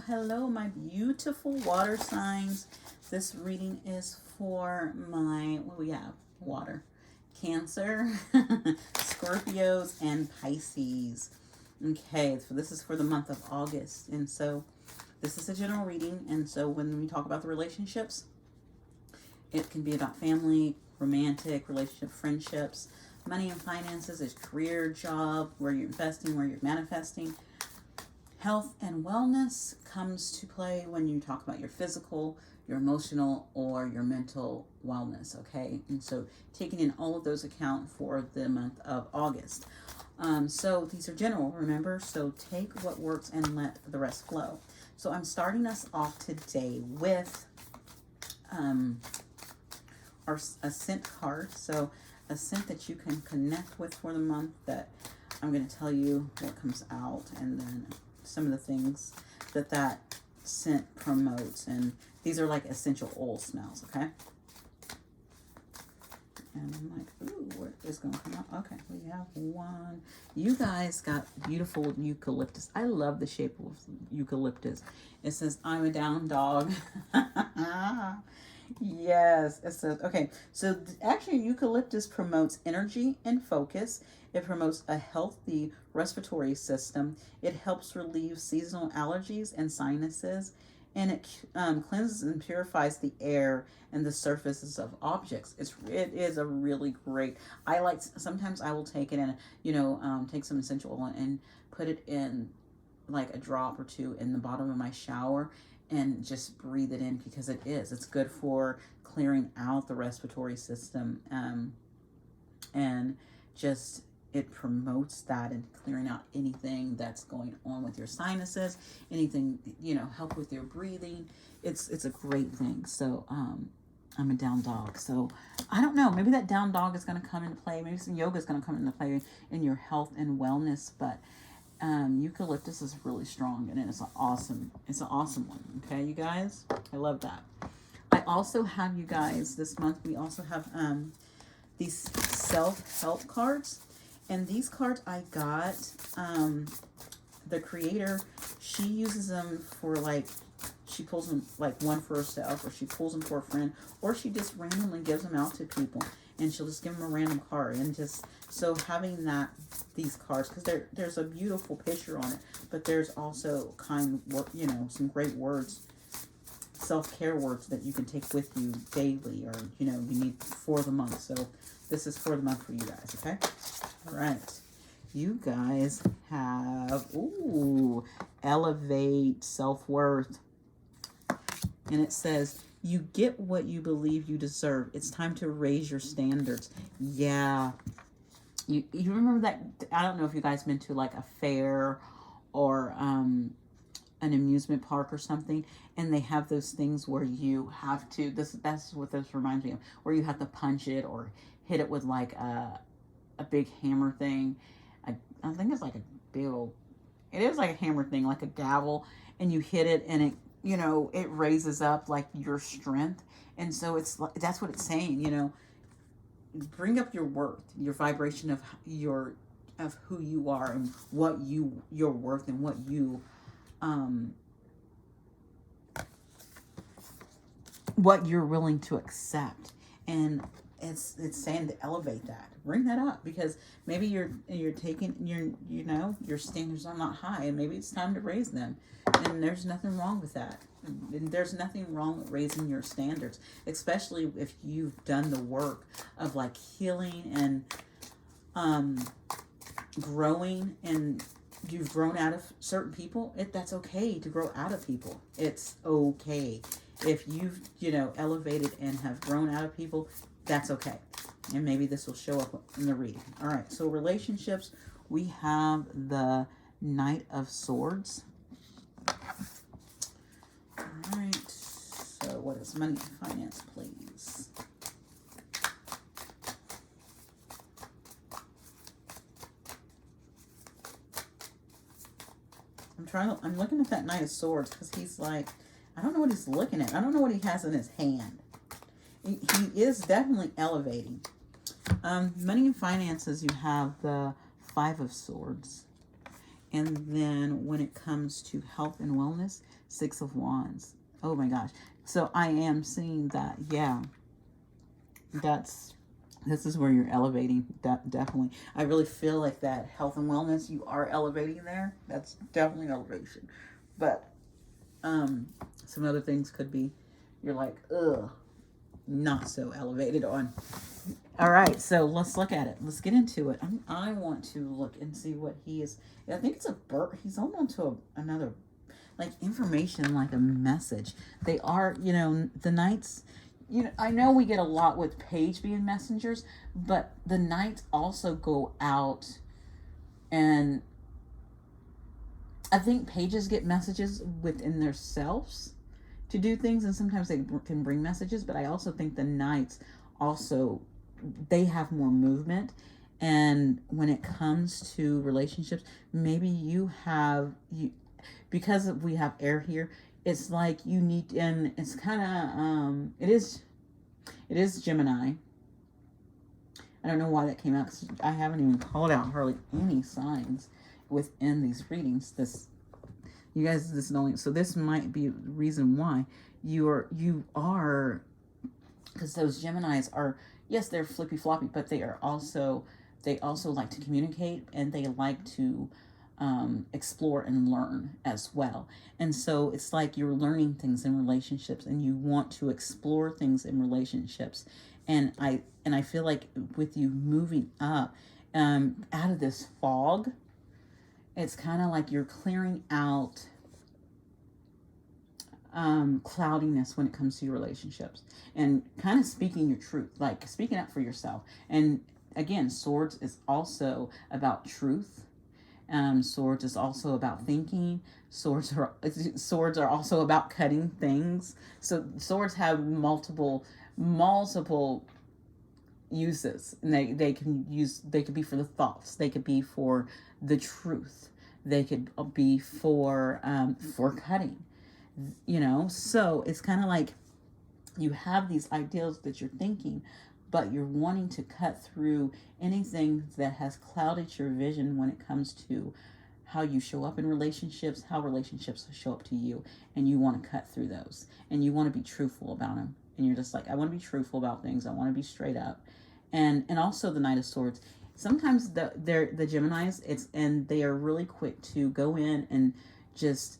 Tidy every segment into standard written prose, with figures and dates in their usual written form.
hello, my beautiful water signs. This reading is for my, what do we have? Water. Cancer, Scorpios, and Pisces. Okay, so this is for the month of August. And so this is a general reading. And so when we talk about the relationships, it can be about family, romantic, relationship, friendships, money and finances, is career, job, where you're investing, where you're manifesting. Health and wellness comes to play when you talk about your physical, your emotional, or your mental wellness, okay? And so taking in all of those account for the month of August. So these are general, remember? So take what works and let the rest flow. So I'm starting us off today with a scent card. So a scent that you can connect with for the month that I'm going to tell you what comes out, and then some of the things that that scent promotes. And these are like essential oil smells, okay? And I'm like, ooh, what is going to come out? Okay, we have one. You guys got beautiful eucalyptus. I love the shape of eucalyptus. It says, I'm a down dog. Yes, it says, okay, so actually eucalyptus promotes energy and focus. It promotes a healthy respiratory system. It helps relieve seasonal allergies and sinuses, and it cleanses and purifies the air and the surfaces of objects. It is a really great. I like, sometimes I will take it and take some essential oil and put it in like a drop or two in the bottom of my shower and just breathe it in, because it's good for clearing out the respiratory system, and just it promotes that and clearing out anything that's going on with your sinuses, anything, help with your breathing. It's a great thing. So I'm a down dog, so I don't know, maybe that down dog is going to come into play. Maybe some yoga is going to come into play in your health and wellness. But eucalyptus is really strong, and it's an awesome one. Okay, you guys, I love that. I also have, you guys, this month we also have these self-help cards, and these cards I got, the creator, she uses them for, like, she pulls them like one for herself, or she pulls them for a friend, or she just randomly gives them out to people, and she'll just give them a random card. And just so having these cards, because there's a beautiful picture on it, but there's also some great words, self-care words that you can take with you daily, or you need for the month. So this is for the month for you guys. Okay, all right, you guys have elevate self-worth. And it says, you get what you believe you deserve. It's time to raise your standards. Yeah. You remember that? I don't know if you guys been to like a fair or an amusement park or something, and they have those things where you have to, that's what this reminds me of, where you have to punch it or hit it with like a big hammer thing. I think it's like it is like a hammer thing, like a gavel, and you hit it and it, it raises up like your strength. And so that's what it's saying, bring up your worth, your vibration of who you are, and what your worth, and what you what you're willing to accept. And it's saying to elevate that, bring that up, because maybe you're taking your standards are not high, and maybe it's time to raise them. And there's nothing wrong with that. And there's nothing wrong with raising your standards, especially if you've done the work of like healing and growing, and you've grown out of certain people. That's okay to grow out of people. It's okay. If you've, elevated and have grown out of people, that's okay. And maybe this will show up in the reading. All right, so relationships, we have the Knight of Swords. All right, so what is money and finance, please? I'm looking at that Knight of Swords, because he's like, I don't know what he's looking at. I don't know what he has in his hand. He is definitely elevating. Money and finances, you have the Five of Swords. And then when it comes to health and wellness, Six of Wands. Oh my gosh. So I am seeing that, yeah, this is where you're elevating. That definitely, I really feel like that health and wellness, you are elevating there. That's definitely elevation. But some other things could be, you're like, ugh, not so elevated on. All right, so let's look at it. Let's get into it. I want to look and see what he is. I think it's a bird. He's on to another, like, information, like a message. They are, the knights. I know we get a lot with Page being messengers, but the knights also go out, and I think pages get messages within themselves to do things, and sometimes they can bring messages, but I also think the knights also, they have more movement. And when it comes to relationships, maybe because we have air here, it's like you need, and it's kind of it is Gemini. I don't know why that came out, because I haven't even called out hardly any signs within these readings. You guys, this is only, so this might be the reason why you are, because those Geminis are, yes, they're flippy floppy, but they also like to communicate, and they like to explore and learn as well. And so it's like you're learning things in relationships, and you want to explore things in relationships. And I feel like with you moving up out of this fog, it's kind of like you're clearing out cloudiness when it comes to your relationships, and kind of speaking your truth, like speaking up for yourself. And again, Swords is also about truth. Swords is also about thinking. Swords are also about cutting things. So swords have multiple uses, and they could be for the thoughts, they could be for the truth, they could be for cutting, so it's kind of like you have these ideals that you're thinking, but you're wanting to cut through anything that has clouded your vision when it comes to how you show up in relationships, how relationships show up to you, and you want to cut through those, and you want to be truthful about them. And you're just like, I want to be truthful about things. I want to be straight up. And also the Knight of Swords. Sometimes the Geminis, and they are really quick to go in and just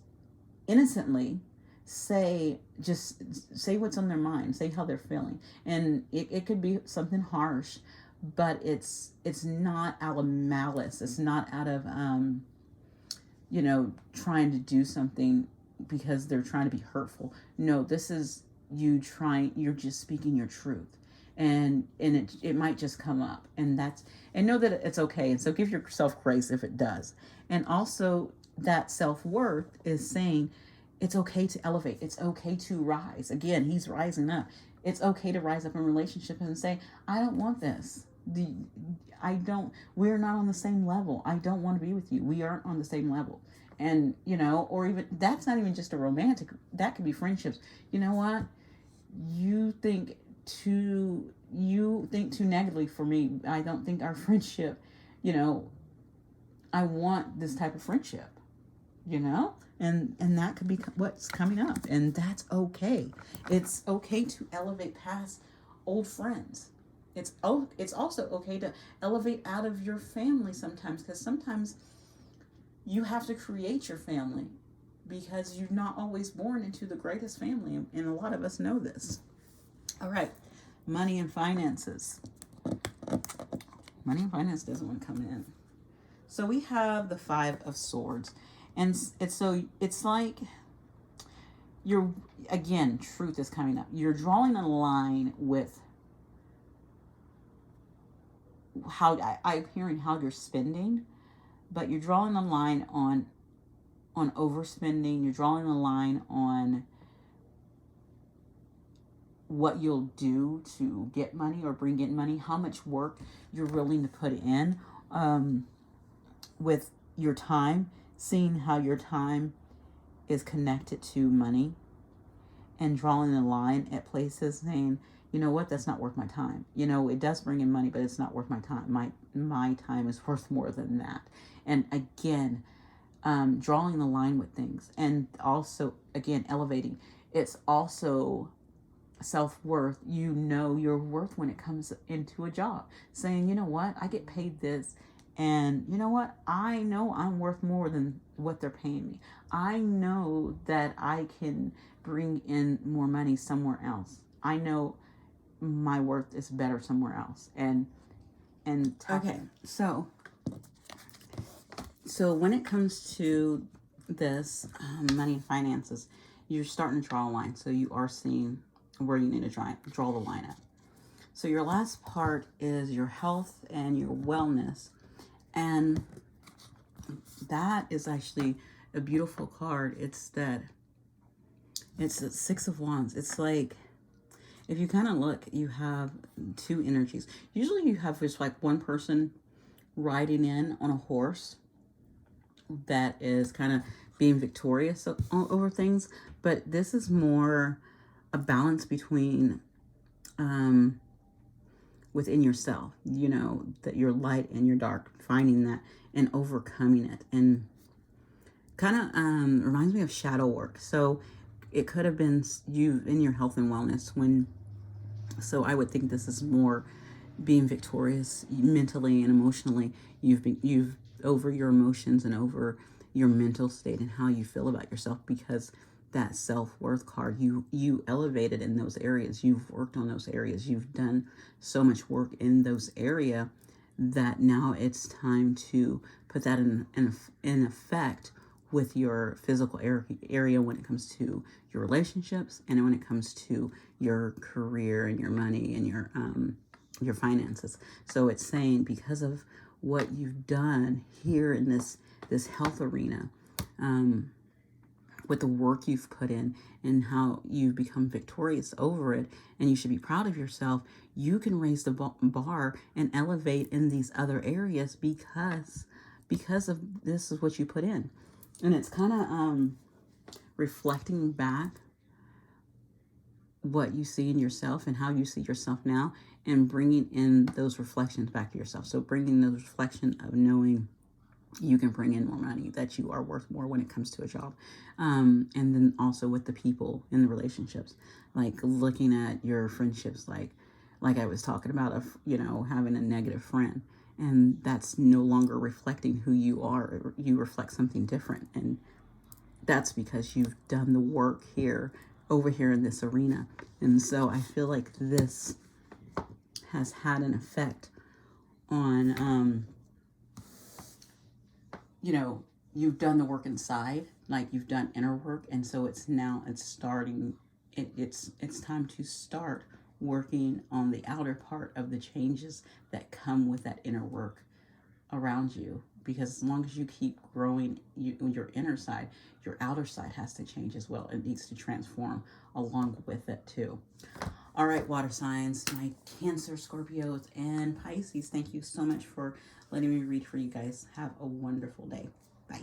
innocently say what's on their mind, say how they're feeling. And it could be something harsh, but it's not out of malice. It's not out of trying to do something because they're trying to be hurtful. No, this is you're just speaking your truth, and it might just come up, and know that it's okay. And so give yourself grace if it does. And also that self-worth is saying it's okay to elevate, it's okay to rise. Again, he's rising up. It's okay to rise up in relationship and say, I don't want this. We're not on the same level. I don't want to be with you. We aren't on the same level. And or even, that's not even just a romantic, that could be friendships. You know what, you think too negatively for me. I don't think our friendship, I want this type of friendship, and that could be what's coming up, and that's okay. It's okay to elevate past old friends. It's also okay to elevate out of your family sometimes, because sometimes you have to create your family, because you're not always born into the greatest family, and a lot of us know this. All right, money and finances. Money and finance doesn't want to come in. So we have the Five of Swords, and it's like you're, again, truth is coming up. You're drawing a line with how I'm hearing how you're spending, but you're drawing a line on overspending. You're drawing a line on what you'll do to get money or bring in money, how much work you're willing to put in with your time, seeing how your time is connected to money, and drawing a line at places saying, you know what, that's not worth my time. It does bring in money, but it's not worth my time. My time is worth more than that. And again, drawing the line with things, and also, again, elevating. It's also self-worth. You know your worth when it comes into a job, saying, you know what, I get paid this, and you know what, I know I'm worth more than what they're paying me. I know that I can bring in more money somewhere else. I know my worth is better somewhere else. And okay, so when it comes to this money and finances, you're starting to draw a line. So you are seeing where you need to draw the line at. So your last part is your health and your wellness. And that is actually a beautiful card. It's the Six of Wands. It's like, if you kind of look, you have two energies. Usually you have just like one person riding in on a horse that is kind of being victorious over things, but this is more a balance between within yourself, you know, that your light and your dark, finding that and overcoming it. And kind of reminds me of shadow work. So it could have been you in your health and wellness so I would think this is more being victorious mentally and emotionally. You've over your emotions and over your mental state and how you feel about yourself, because that self-worth card, you elevated in those areas. You've worked on those areas. You've done so much work in those areas that now it's time to put that in effect with your physical area when it comes to your relationships, and when it comes to your career and your money and your finances. So it's saying, because of what you've done here in this health arena, with the work you've put in and how you've become victorious over it, and you should be proud of yourself, you can raise the bar and elevate in these other areas because of this is what you put in. And it's kind of reflecting back what you see in yourself and how you see yourself now, and bringing in those reflections back to yourself. So bringing those reflections of knowing you can bring in more money, that you are worth more when it comes to a job. And then also with the people in the relationships, like looking at your friendships, like I was talking about, having a negative friend, and that's no longer reflecting who you are. You reflect something different, and that's because you've done the work over here in this arena. And so I feel like this has had an effect on you've done the work inside, like you've done inner work, and so it's starting. It's time to start working on the outer part of the changes that come with that inner work around you. Because as long as you keep growing your inner side, your outer side has to change as well. It needs to transform along with it too. All right, water signs, my Cancer, Scorpios, and Pisces, thank you so much for letting me read for you guys. Have a wonderful day. Bye.